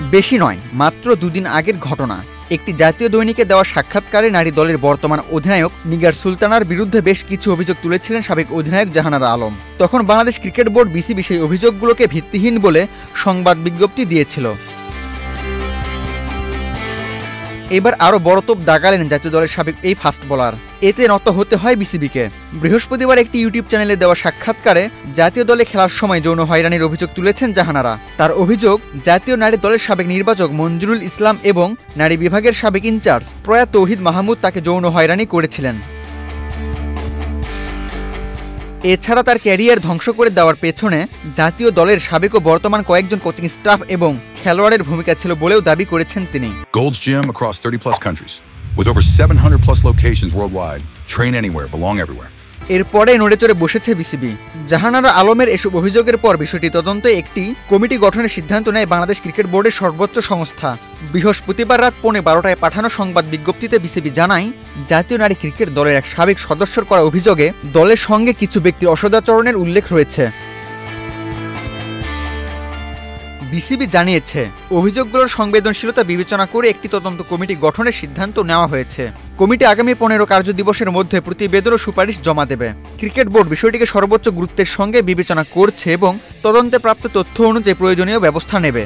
বেশি নয়, মাত্র দুদিন আগের ঘটনা। একটি জাতীয় দৈনিকে দেওয়া সাক্ষাৎকারে নারী দলের বর্তমান অধিনায়ক নিগার সুলতানার বিরুদ্ধে বেশ কিছু অভিযোগ তুলেছিলেন সাবেক অধিনায়ক জাহানারা আলম। তখন বাংলাদেশ ক্রিকেট বোর্ড বিসিবি সেই অভিযোগগুলোকে ভিত্তিহীন বলে সংবাদ বিজ্ঞপ্তি দিয়েছিল। এবার আরও বড় তোপ দাগালেন জাতীয় দলের সাবেক এই ফাস্ট বোলার। এতে নত হতে হয় বিসিবিকে। বৃহস্পতিবার একটি ইউটিউব চ্যানেলে দেওয়া সাক্ষাৎকারে জাতীয় দলে খেলার সময় যৌন হয়রানির অভিযোগ তুলেছেন জাহানারা। তার অভিযোগ, জাতীয় নারী দলের সাবেক নির্বাচক মঞ্জুরুল ইসলাম এবং নারী বিভাগের সাবেক ইনচার্জ প্রয়াত তৌহিদ মাহমুদ তাকে যৌন হয়রানি করেছিলেন। এছাড়া তার ক্যারিয়ার ধ্বংস করে দেওয়ার পেছনে জাতীয় দলের সাবেক ও বর্তমান কয়েকজন কোচিং স্টাফ এবং খেলোয়াড়ের ভূমিকা ছিল বলেও দাবি করেছেন তিনি। Gold's Gym across 30+ countries with over 700+ locations worldwide. Train anywhere, belong everywhere. এরপরে নড়েচড়ে বসেছে বিসিবি। জাহানারা আলমের এসব অভিযোগের পর বিষয়টি তদন্তে একটি কমিটি গঠনের সিদ্ধান্ত নেয় বাংলাদেশ ক্রিকেট বোর্ডের সর্বোচ্চ সংস্থা। বৃহস্পতিবার রাত 11:15টায় পাঠানো সংবাদ বিজ্ঞপ্তিতে বিসিবি জানায়, জাতীয় নারী ক্রিকেট দলের এক সাবেক সদস্যর করা অভিযোগে দলের সঙ্গে কিছু ব্যক্তির অসদাচরণের উল্লেখ রয়েছে। বিসিবি জানিয়েছে, অভিযোগগুলোর সংবেদনশীলতা বিবেচনা করে একটি তদন্ত কমিটি গঠনের সিদ্ধান্ত নেওয়া হয়েছে। কমিটি আগামী 15 কার্যদিবসের মধ্যে প্রতিবেদন ও সুপারিশ জমা দেবে। ক্রিকেট বোর্ড বিষয়টিকে সর্বোচ্চ গুরুত্বের সঙ্গে বিবেচনা করছে এবং তদন্তে প্রাপ্ত তথ্য অনুযায়ী প্রয়োজনীয় ব্যবস্থা নেবে।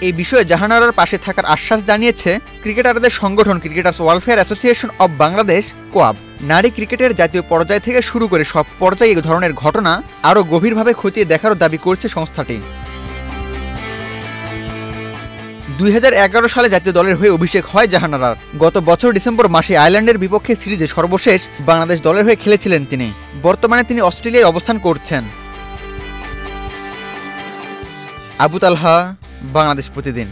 এই বিষয়ে জাহানারার পাশে থাকার আশ্বাস জানিয়েছে ক্রিকেটারদের সংগঠন cricketers welfare association of Bangladesh, COAB. নারী ক্রিকেটের জাতীয় পর্যায় থেকে শুরু করে সব পর্যায়ে এই ধরনের ঘটনা আরও গভীরভাবে খতিয়ে দেখারও দাবি করছে সংস্থাটি। 2011 সালে জাতীয় দলের হয়ে অভিষেক হয় জাহানারার। গত বছর ডিসেম্বর মাসে আয়ারল্যান্ডের বিপক্ষে সিরিজে সর্বশেষ বাংলাদেশ দলের হয়ে খেলেছিলেন তিনি। বর্তমানে তিনি অস্ট্রেলিয়ায় অবস্থান করছেন। আবু তালহা, বাংলাদেশ প্রতিদিন।